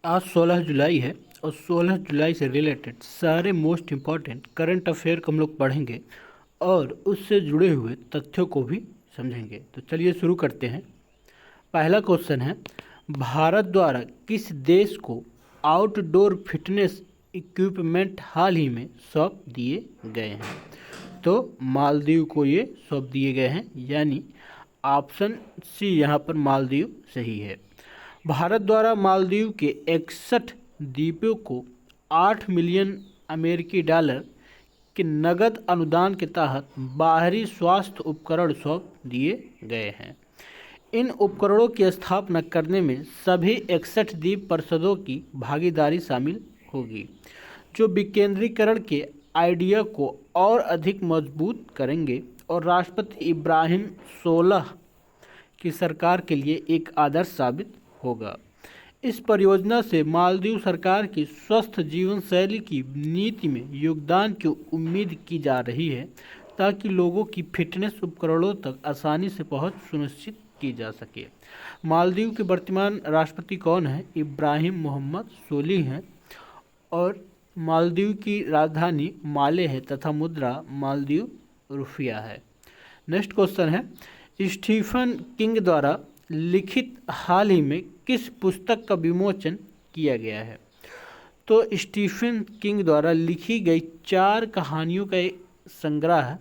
आज 16 जुलाई है और 16 जुलाई से रिलेटेड सारे मोस्ट इम्पॉर्टेंट करंट अफेयर को हम लोग पढ़ेंगे और उससे जुड़े हुए तथ्यों को भी समझेंगे। तो चलिए शुरू करते हैं। पहला क्वेश्चन है, भारत द्वारा किस देश को आउटडोर फिटनेस इक्विपमेंट हाल ही में सौंप दिए गए हैं? तो मालदीव को ये सौंप दिए गए हैं, यानी ऑप्शन सी यहाँ पर मालदीव सही है। भारत द्वारा मालदीव के 61 द्वीपों को 8 मिलियन अमेरिकी डॉलर के नगद अनुदान के तहत बाहरी स्वास्थ्य उपकरण सौंप दिए गए हैं। इन उपकरणों की स्थापना करने में सभी 61 द्वीप परिषदों की भागीदारी शामिल होगी, जो विकेंद्रीकरण के आइडिया को और अधिक मजबूत करेंगे और राष्ट्रपति इब्राहिम 16 की सरकार के लिए एक आदर्श साबित होगा। इस परियोजना से मालदीव सरकार की स्वस्थ जीवन शैली की नीति में योगदान की उम्मीद की जा रही है, ताकि लोगों की फिटनेस उपकरणों तक आसानी से पहुंच सुनिश्चित की जा सके। मालदीव के वर्तमान राष्ट्रपति कौन है? इब्राहिम मोहम्मद सोलिह हैं और मालदीव की राजधानी माले है तथा मुद्रा मालदीव रुपया है। नेक्स्ट क्वेश्चन है, स्टीफन किंग द्वारा लिखित हाल ही में किस पुस्तक का विमोचन किया गया है? तो स्टीफन किंग द्वारा लिखी गई 4 कहानियों का एक संग्रह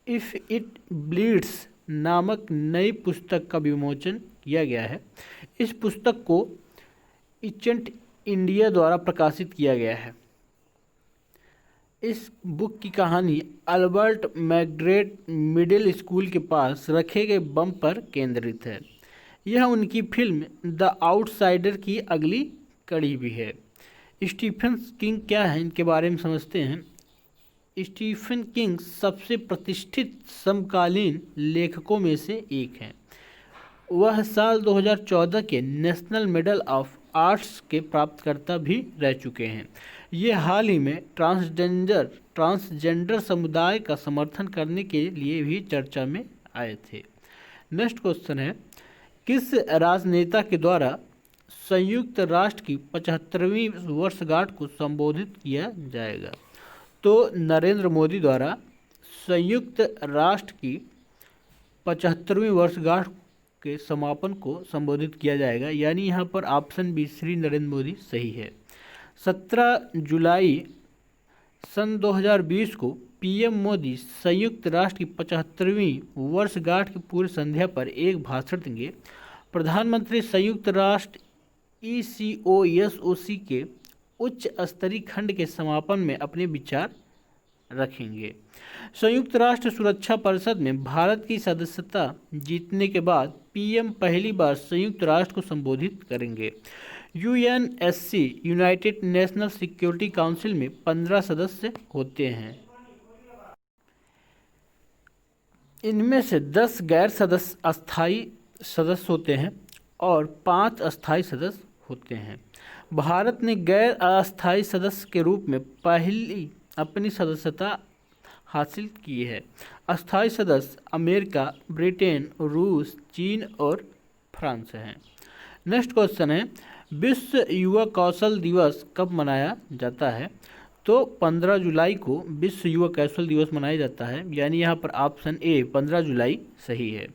इफ़ इट ब्लीड्स नामक नई पुस्तक का विमोचन किया गया है। इस पुस्तक को इचेंट इंडिया द्वारा प्रकाशित किया गया है। इस बुक की कहानी अल्बर्ट मैकग्रेट मिडिल स्कूल के पास रखे गए बम पर केंद्रित है। यह उनकी फिल्म द आउटसाइडर की अगली कड़ी भी है। स्टीफन किंग क्या है, इनके बारे में समझते हैं। स्टीफन किंग सबसे प्रतिष्ठित समकालीन लेखकों में से एक हैं। वह साल 2014 के नेशनल मेडल ऑफ आर्ट्स के प्राप्तकर्ता भी रह चुके हैं। ये हाल ही में ट्रांसजेंडर समुदाय का समर्थन करने के लिए भी चर्चा में आए थे। नेक्स्ट क्वेश्चन है, किस राजनेता के द्वारा संयुक्त राष्ट्र की 75वीं वर्षगांठ को संबोधित किया जाएगा? तो नरेंद्र मोदी द्वारा संयुक्त राष्ट्र की 75वीं वर्षगांठ के समापन को संबोधित किया जाएगा, यानी यहाँ पर ऑप्शन बी श्री नरेंद्र मोदी सही है। 17 जुलाई सन 2020 को पीएम मोदी संयुक्त राष्ट्र की 75वीं वर्षगांठ की पूर्व संध्या पर एक भाषण देंगे। प्रधानमंत्री संयुक्त राष्ट्र ECOSOC के उच्च स्तरीय खंड के समापन में अपने विचार रखेंगे। संयुक्त राष्ट्र सुरक्षा परिषद में भारत की सदस्यता जीतने के बाद पीएम पहली बार संयुक्त राष्ट्र को संबोधित करेंगे। UNSC United national security council में 15 सदस्य होते हैं। इनमें से 10 गैर सदस्य अस्थायी सदस्य होते हैं और 5 अस्थायी सदस्य होते हैं। भारत ने गैर अस्थायी सदस्य के रूप में पहली अपनी सदस्यता हासिल की है। अस्थायी सदस्य अमेरिका, ब्रिटेन, रूस, चीन और फ्रांस हैं। नेक्स्ट क्वेश्चन है, विश्व युवा कौशल दिवस कब मनाया जाता है? तो 15 जुलाई को विश्व युवा कौशल दिवस मनाया जाता है, यानी यहाँ पर ऑप्शन ए 15 जुलाई सही है।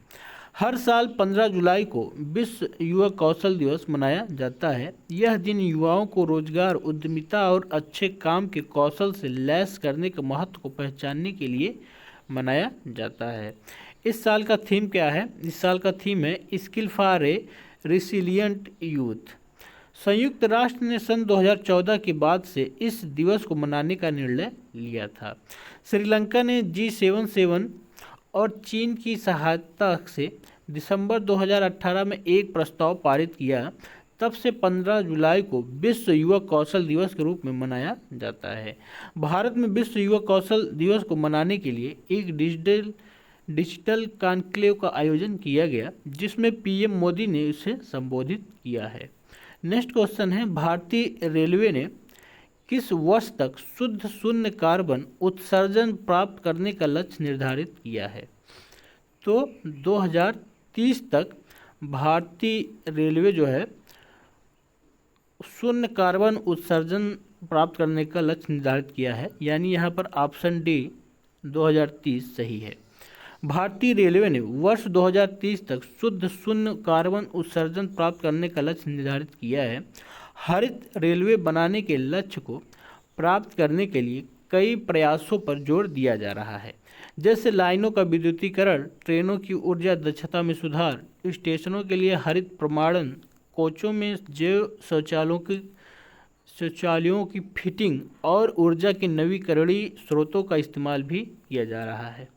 हर साल 15 जुलाई को विश्व युवा कौशल दिवस मनाया जाता है। यह दिन युवाओं को रोजगार, उद्यमिता और अच्छे काम के कौशल से लैस करने के महत्व को पहचानने के लिए मनाया जाता है। इस साल का थीम क्या है? इस साल का थीम है skill for a resilient youth. संयुक्त राष्ट्र ने सन 2014 के बाद से इस दिवस को मनाने का निर्णय लिया था। श्रीलंका ने G77 और चीन की सहायता से दिसंबर 2018 में एक प्रस्ताव पारित किया। तब से 15 जुलाई को विश्व युवा कौशल दिवस के रूप में मनाया जाता है। भारत में विश्व युवा कौशल दिवस को मनाने के लिए एक डिजिटल कॉन्क्लेव का आयोजन किया गया, जिसमें पीएम मोदी ने इसे संबोधित किया है। नेक्स्ट क्वेश्चन है, भारतीय रेलवे ने किस वर्ष तक शुद्ध शून्य कार्बन उत्सर्जन प्राप्त करने का लक्ष्य निर्धारित किया है? तो 2030 तक भारतीय रेलवे जो है शून्य कार्बन उत्सर्जन प्राप्त करने का लक्ष्य निर्धारित किया है, यानी यहाँ पर ऑप्शन डी 2030 सही है। भारतीय रेलवे ने वर्ष 2030 तक शुद्ध शून्य कार्बन उत्सर्जन प्राप्त करने का लक्ष्य निर्धारित किया है। हरित रेलवे बनाने के लक्ष्य को प्राप्त करने के लिए कई प्रयासों पर जोर दिया जा रहा है, जैसे लाइनों का विद्युतीकरण, ट्रेनों की ऊर्जा दक्षता में सुधार, स्टेशनों के लिए हरित प्रमाणन, कोचों में जैव शौचालयों की फिटिंग और ऊर्जा के नवीकरणीय स्रोतों का इस्तेमाल भी किया जा रहा है।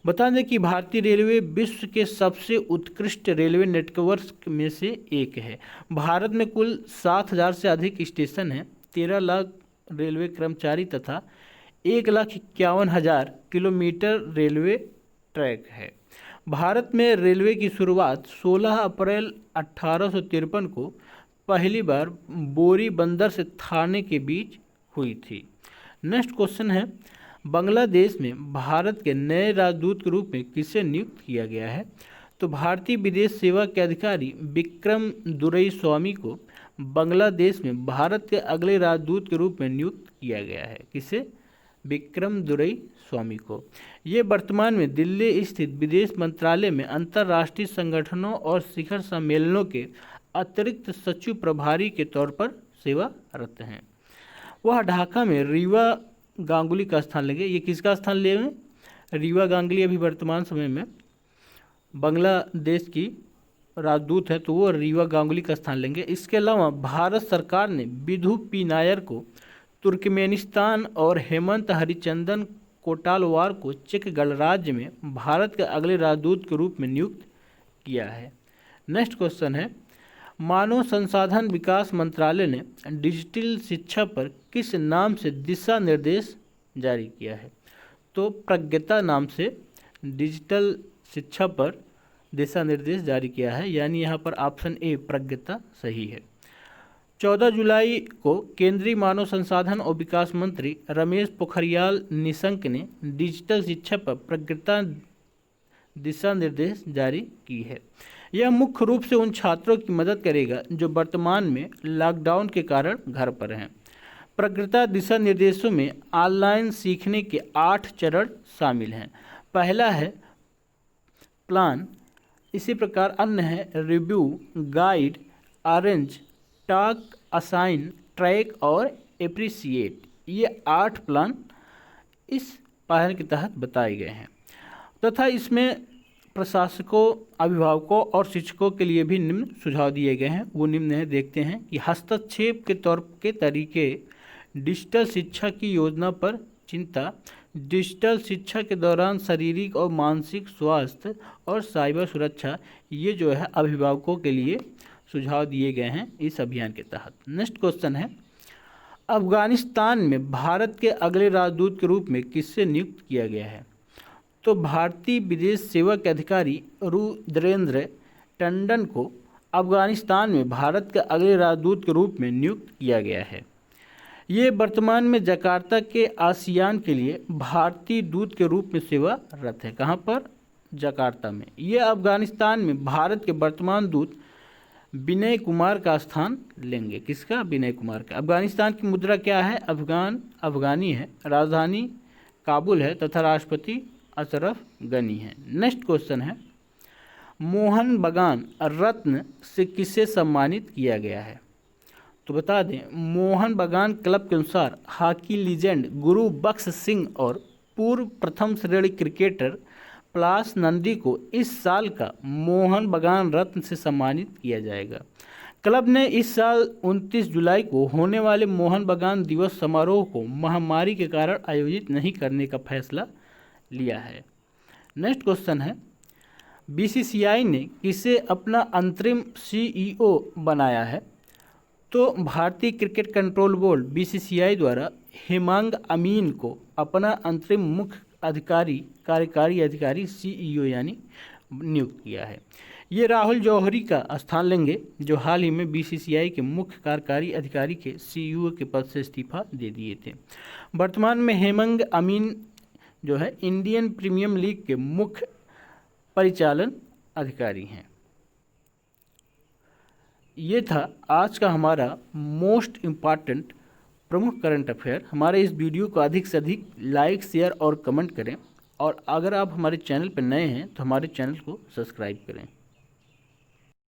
बता दें कि भारतीय रेलवे विश्व के सबसे उत्कृष्ट रेलवे नेटवर्क में से एक है। भारत में कुल 7,000 से अधिक स्टेशन हैं, 13 लाख रेलवे कर्मचारी तथा 1,51,000 किलोमीटर रेलवे ट्रैक है। भारत में रेलवे की शुरुआत 16 अप्रैल 1853 को पहली बार बोरी बंदर से थाने के बीच हुई थी। नेक्स्ट क्वेश्चन है, बांग्लादेश में भारत के नए राजदूत के रूप में किसे नियुक्त किया गया है? तो भारतीय विदेश सेवा के अधिकारी विक्रम दुरईस्वामी को बांग्लादेश में भारत के अगले राजदूत के रूप में नियुक्त किया गया है। किसे? विक्रम दुरईस्वामी को। ये वर्तमान में दिल्ली स्थित विदेश मंत्रालय में अंतर्राष्ट्रीय संगठनों और शिखर सम्मेलनों के अतिरिक्त सचिव प्रभारी के तौर पर सेवारत हैं। वह ढाका में रीवा गांगुली का स्थान लेंगे। ये किसका स्थान लेंगे? रीवा गांगुली अभी वर्तमान समय में बांग्लादेश की राजदूत है, तो वो रीवा गांगुली का स्थान लेंगे। इसके अलावा भारत सरकार ने विधु पी नायर को तुर्कमेनिस्तान और हेमंत हरिचंदन कोटालवार को चेक गणराज्य में भारत के अगले राजदूत के रूप में नियुक्त किया है। नेक्स्ट क्वेश्चन है, मानव संसाधन विकास मंत्रालय ने डिजिटल शिक्षा पर किस नाम से दिशा निर्देश जारी किया है? तो प्रज्ञता नाम से डिजिटल शिक्षा पर दिशा निर्देश जारी किया है, यानी यहाँ पर ऑप्शन ए प्रज्ञता सही है। 14 जुलाई को केंद्रीय मानव संसाधन और विकास मंत्री रमेश पोखरियाल निशंक ने डिजिटल शिक्षा पर प्रज्ञता दिशा निर्देश जारी की है। यह मुख्य रूप से उन छात्रों की मदद करेगा जो वर्तमान में लॉकडाउन के कारण घर पर हैं। प्रज्ञता दिशा निर्देशों में ऑनलाइन सीखने के 8 चरण शामिल हैं। पहला है प्लान, इसी प्रकार अन्य है review, guide, arrange, talk, assign, track और एप्रिसिएट। ये 8 प्लान इस पहल के तहत बताए गए हैं तथा इसमें प्रशासकों, अभिभावकों और शिक्षकों के लिए भी निम्न सुझाव दिए गए हैं। वो निम्न है, देखते हैं कि हस्तक्षेप के तौर के तरीके, डिजिटल शिक्षा की योजना पर चिंता, डिजिटल शिक्षा के दौरान शारीरिक और मानसिक स्वास्थ्य और साइबर सुरक्षा, ये जो है अभिभावकों के लिए सुझाव दिए गए हैं इस अभियान के तहत। नेक्स्ट क्वेश्चन है, अफगानिस्तान में भारत के अगले राजदूत के रूप में किससे नियुक्त किया गया है? तो भारतीय विदेश सेवा के अधिकारी रुद्रेंद्र टंडन को अफगानिस्तान में भारत के अगले राजदूत के रूप में नियुक्त किया गया है। ये वर्तमान में जकार्ता के आसियान के लिए भारतीय दूत के रूप में सेवारत है। कहाँ पर? जकार्ता में। ये अफगानिस्तान में भारत के वर्तमान दूत विनय कुमार का स्थान लेंगे। किसका? विनय कुमार का। अफगानिस्तान की मुद्रा क्या है? अफगानी है, राजधानी काबुल है तथा राष्ट्रपति अशरफ गनी है। नेक्स्ट क्वेश्चन है, मोहन बगान रत्न से किसे सम्मानित किया गया है? तो बता दें, मोहन बगान क्लब के अनुसार हॉकी लीजेंड गुरु बख्श सिंह और पूर्व प्रथम श्रेणी क्रिकेटर पलाश नंदी को इस साल का मोहन बगान रत्न से सम्मानित किया जाएगा। क्लब ने इस साल 29 जुलाई को होने वाले मोहन बगान दिवस समारोह को महामारी के कारण आयोजित नहीं करने का फैसला लिया है। नेक्स्ट क्वेश्चन है, बीसीसीआई ने किसे अपना अंतरिम सीईओ बनाया है? तो भारतीय क्रिकेट कंट्रोल बोर्ड बीसीसीआई द्वारा हेमांग अमीन को अपना अंतरिम मुख्य कार्यकारी अधिकारी सीईओ यानी नियुक्त किया है। ये राहुल जौहरी का स्थान लेंगे जो हाल ही में बीसीसीआई के मुख्य कार्यकारी अधिकारी के सीईओ के पद से इस्तीफा दे दिए थे। वर्तमान में हेमांग अमीन जो है इंडियन प्रीमियर लीग के मुख्य परिचालन अधिकारी हैं। ये था आज का हमारा मोस्ट इम्पॉर्टेंट प्रमुख करंट अफेयर। हमारे इस वीडियो को अधिक से अधिक लाइक, शेयर और कमेंट करें, और अगर आप हमारे चैनल पर नए हैं तो हमारे चैनल को सब्सक्राइब करें।